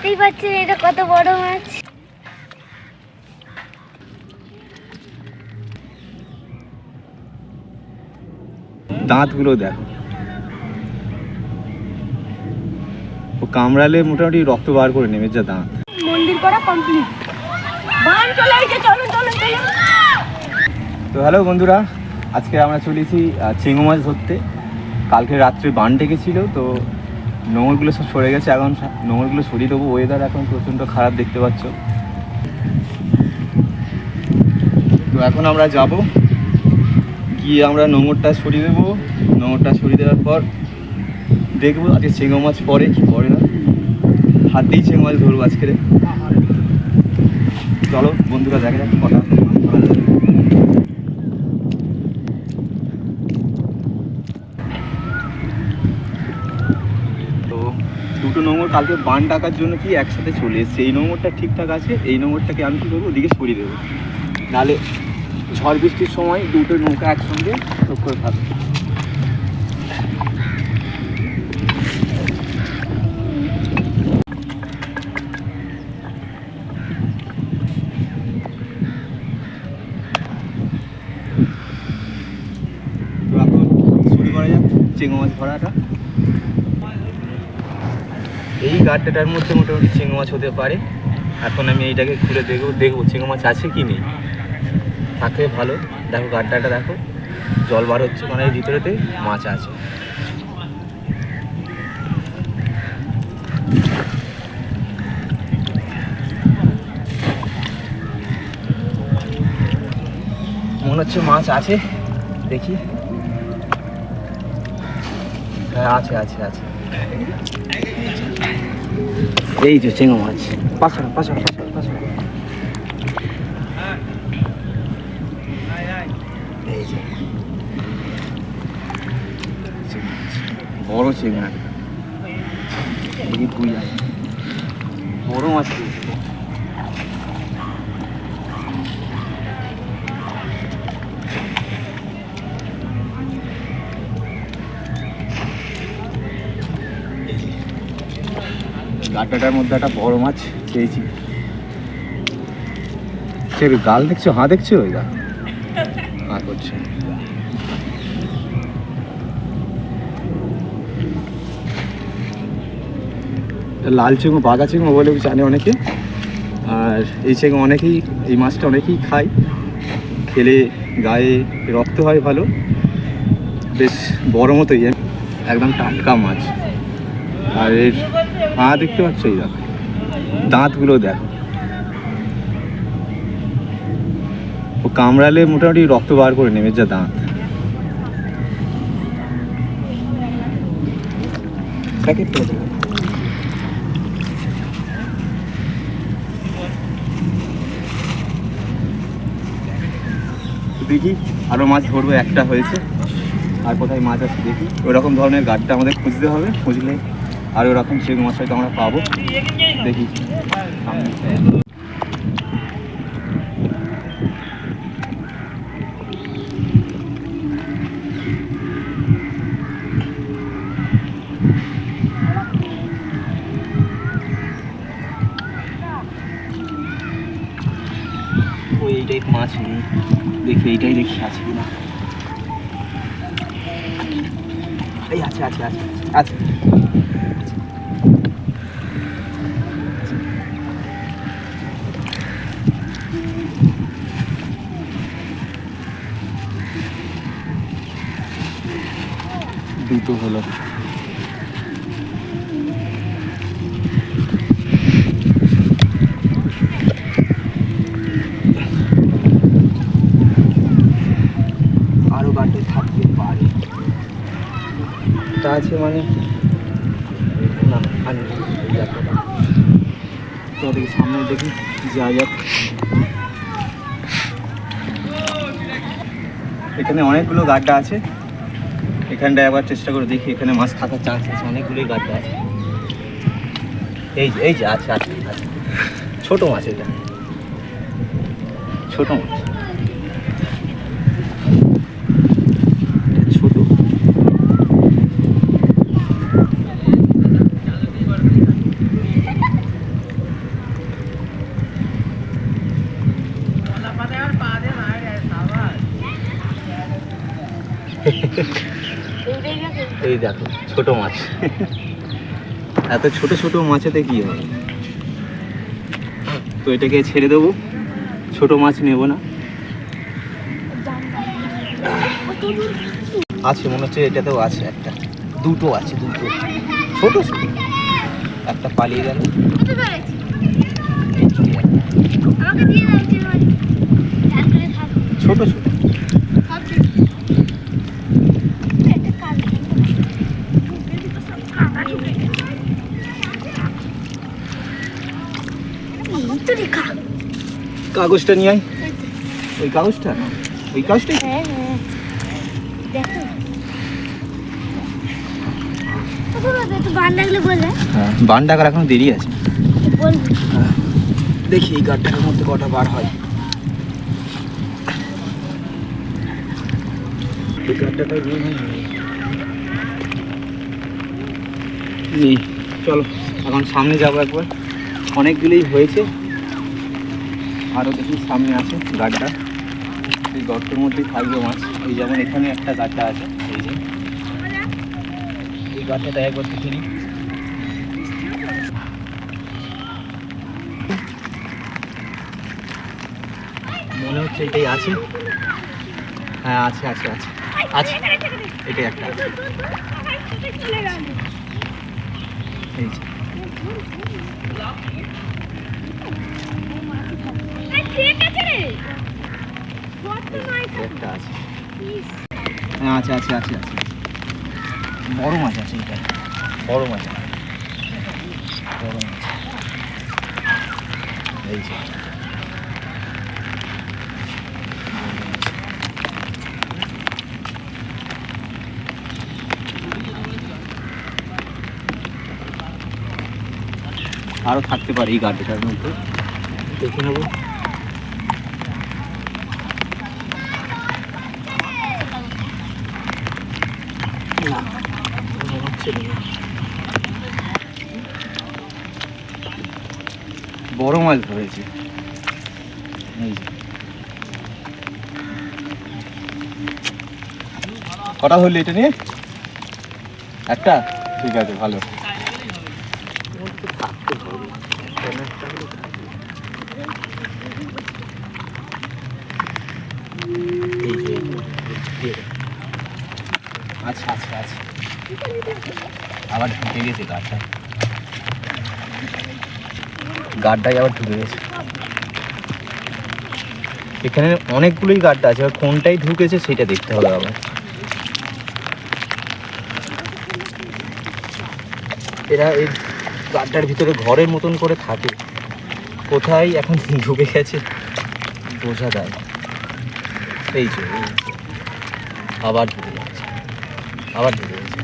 দেখতেই পাচ্ছেন এটা কত বড় মাছ। দাঁতগুলো দেখো, ও কামড়ালে মোটামুটি রক্ত বার করে নেবে যা দাঁত। মন্দির করা কমপ্লিট, বান চলে এসেছে, চলুন চলুন চলুন। তো হ্যালো বন্ধুরা, আজকে আমরা চলেছি চিংড়ি মাছ ধরতে। কালকে রাত্রে বান ডেকেছিল, তো নোঙরগুলো সব সরে গেছে। এখন নোঙরগুলো সরিয়ে দেবো। ওয়েদার এখন প্রচণ্ড খারাপ, দেখতে পাচ্ছ। তো এখন আমরা যাব, গিয়ে আমরা নোঙরটা সরিয়ে দেবো। নোঙরটা সরিয়ে দেওয়ার পর দেখবো আজকে চিংড়ি মাছ পড়ে কি পড়ে না। হাত দিয়েই চিংড়ি মাছ ধরবো আজকে। চলো বন্ধুরা, দেখা যাক কটা ধরা যায়। তো দুটো নোঙর কালকে বান ডাকার জন্য কি একসাথে চলে এসছে। এই নোঙরটা ঠিকঠাক আছে, এই নোঙরটাকে আমি কী করবো, ওদিকে সরিয়ে দেবো। নাহলে ঝড় বৃষ্টির সময় দুটো নৌকা একসঙ্গে ঠোক করে থাকবে। তো এখন শুরু করা যাক চিংড়ি মাছ ধরাটা। এই গাড্ডাটার মধ্যে মোটামুটি চিংড়ি মাছ হতে পারে। এখন আমি এইটাকে খুলে দেখবো চিংড়ি মাছ আছে কি নেই। থাকলে ভালো। দেখো গাড্ডাটা দেখো, জল বার হচ্ছে, মানে এর ভিতরেতে মাছ আছে। মনে হচ্ছে মাছ আছে, দেখি। হ্যাঁ আছে আছে আছে, এই যে চিংড়ি মাছ। পাছাড়া পাছাড়া পাছাড়া পাছাড়া, এই যে বড় চিংড়ি। দেখি তুই আছে, বড় মাছ। গাড্ডাটার মধ্যে একটা বড় মাছ পেয়েছি। সে গাল দেখছো, হাঁ দেখছো, ওই গা হাঁ করছে। লাল চিংড়ি, বাঘা চিংড়ি বলে জানে অনেকে। আর এই চিংড়ি অনেকেই, এই মাছটা অনেকেই খায়। খেলে গায়ে রক্ত হয় ভালো, বেশ বড় মতোই, একদম টাটকা মাছ। আর এর হাঁ দেখতে পাচ্ছ, এই দেখো দাঁতগুলো দেখো, ও কামড়ালে মোটামুটি রক্ত বার করে নেবে যা দাঁত। দেখি আরো মাছ ধরবো, একটা হয়েছে। আর কোথায় মাছ আছে দেখি। ওরকম ধরনের গাড্ডা আমাদের খুঁজতে হবে, খুঁজলে আর ওরকম চিংড়ি মাছ হয়তো আমরা পাবো। দেখি এইটাই মাছ নেই, দেখি এইটাই দেখি আছে কিনা। এই আছে আছে আছে আছে, দুটো হলো। আরো গাড্ডে থাকতে পারে, তা আছে মানে না আনি। তো দেখি সামনে, দেখি যা যাক। এখানে অনেকগুলো গাড্ডা আছে, এখানটায় আবার চেষ্টা করে দেখি। এখানে মাছ থাকার চান্স আছে, অনেকগুলোই গাড্ডা আছে। এই যে আছে আছে আছে, ছোটো মাছ, এটা ছোটো মাছ, ছোটো। এই দেখো ছোট মাছ। এত ছোট ছোট মাছেতে কি হবে? তো এটাকে ছেড়ে দেবো, ছোট মাছ নেব না। আছে মনে হচ্ছে এটাতেও আছে একটা, দুটো আছে, দুটো ছোট ছোট, একটা পালিয়ে গেল। ছোট ছোট কাগজটা নিয়ে আয়। ওই কাগজটা না, ওই কাগজটাই। বান ডাকার এখন দেরি আছে। দেখি এই গাড়টার মধ্যে কটা বার হয়। এই গাড়টাটাই নেই। চলো এখন সামনে যাবো একবার, অনেকগুলোই হয়েছে, আরও দেখি সামনে আছে গাড়টা। এই গর্তের মধ্যেই থাকবে মাছ। এই যেমন এখানে একটা গাড়টা আছে, এই যে এই গাড়টাটা একবার দেখে নিই। মনে হচ্ছে এটাই আছে। হ্যাঁ আছে আছে আছে আছে, এটাই একটা আছে। এই যে একটা আছে। হ্যাঁ আছে আছে আছে আছে, বড় মাছ আছে, এটা বড় মাছ, বড় মাছ। এই যে আরও থাকতে পারে এই গাড়িটার মধ্যে, দেখে নেবো। বড় মাছ ধরেছে। এই যে কটা ধরলি এটা নিয়ে? একটা, ঠিক আছে ভালো। আচ্ছা আচ্ছা আচ্ছা, আবার ঢুকে গেছে গাড়টা, গাড়টাই আবার ঢুকে গেছে। এখানে অনেকগুলোই গাড়টা আছে, আর কোনটাই ঢুকেছে সেটা দেখতে হবে আবার। এরা এই গাড়টার ভিতরে ঘরের মতন করে থাকে, কোথায় এখন ঢুকে গেছে বোঝা যায়। এই যে আবার ঢুকে যাচ্ছে, আবার ঢুকে গেছে।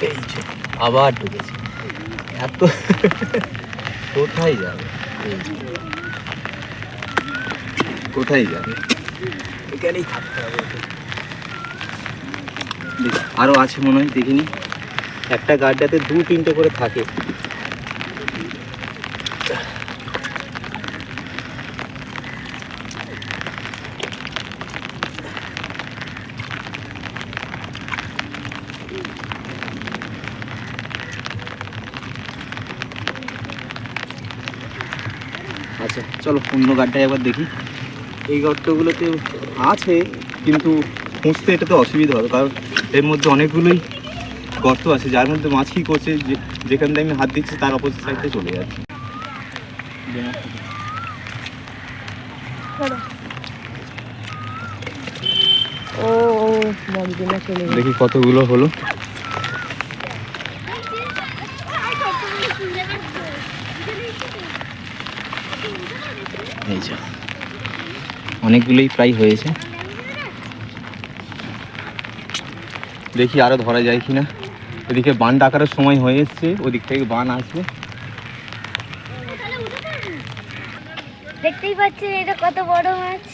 এই যে আবার ঢুকেছে। এত কোথায় যাবে? কোথায় যাবে? এখানেই থাকতে হবে। আরও আছে মনে হয়, দেখিনি। একটা গাড়িটাতে 2-3টে করে থাকে। আচ্ছা চলো অন্য গাড়িটায় একবার দেখি। এই গর্তগুলোতে আছে কিন্তু খুঁজতে এটাতে অসুবিধা হবে, কারণ এর মধ্যে অনেকগুলোই গর্ত আছে, যার মধ্যে মাছ কী করছে, যেখান থেকে আমি হাত দিচ্ছি তার অপোজিট সাইডে চলে যাচ্ছে। দেখি কতগুলো হলো। এই যে অনেকগুলোই প্রায় হয়েছে, দেখি আরো ধরা যায় কিনা। এদিকে বান ডাকার সময় হয়ে এসছে, ওদিক থেকে বান আসবে। দেখতেই পাচ্ছেন এটা কত বড় মাছ।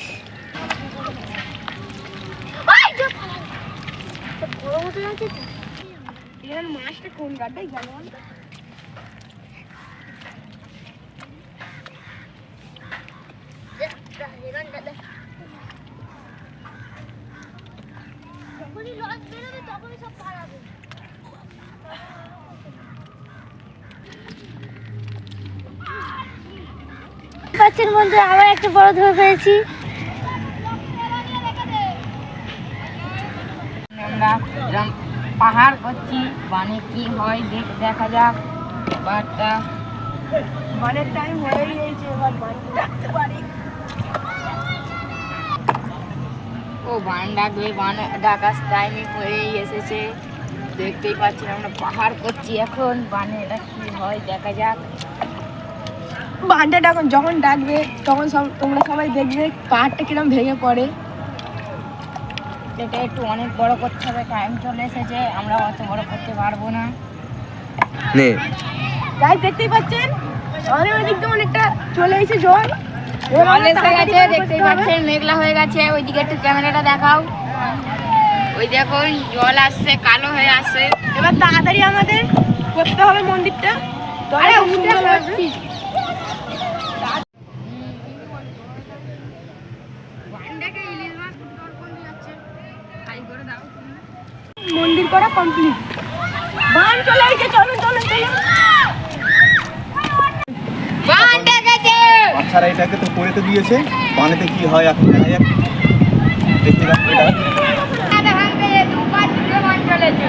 মাছটা কোন গাড়টাই গেল? পাচ্ছেন বন্ধু, আবার একটা বড় ধরে ফেলেছি। আমরা পাহাড় করছি, বানে কি হয় দেখা যাক। বারটা বানের টাইম হয়ে গিয়েছে, এবার বান ডাকতে পারি। ও বান ডাকবে, বান ডাকার টাইমে হয়েই এসেছে। দেখতেই পাচ্ছেন আমরা পাহাড় করছি এখন, বানে এটা কি হয় দেখা যাক। বানটা যখন ডাকবে তখন তোমরা সবাই দেখবে পাহাড়টা কিরম ভেঙে পড়ে। এটা একটু অনেক বড় করতে হবে, টাইম চলে এসেছে, আমরা অত বড় করতে পারবো না। তাই দেখতেই পাচ্ছেন আমাদের ওইদিক দিয়ে অনেকটা চলে এসেছে জল। জল এসে গেছে, দেখতেই পাচ্ছেন মেঘলা হয়ে গেছে। ওইদিকে একটু ক্যামেরাটা দেখাও, ওই দেখুন জল আসছে, কালো হয়ে আসছে। এবার তাড়াতাড়ি আমাদের করতে হবে মন্দিরটা। মন্দির করা কমপ্লিট, বান চলে এসেছে। চলুন চলুন চলুন, বান ডেকেছে। বাচ্চারা এটাকে তো করে তো দিয়েছে, বানেতে কি হয় এখন দেখা যাক। দেখতে পাচ্ছি এটা দুবার দুটো বান চলেছে।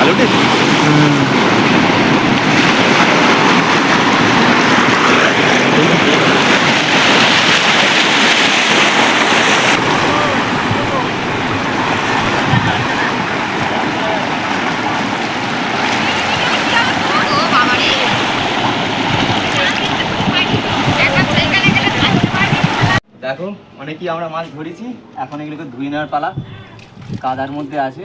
আলুটে দেখো অনেকেই আমরা মাছ ধরেছি, এখন এগুলোকে ধুয়ে নেওয়ার পালা। কাদার মধ্যে আছে,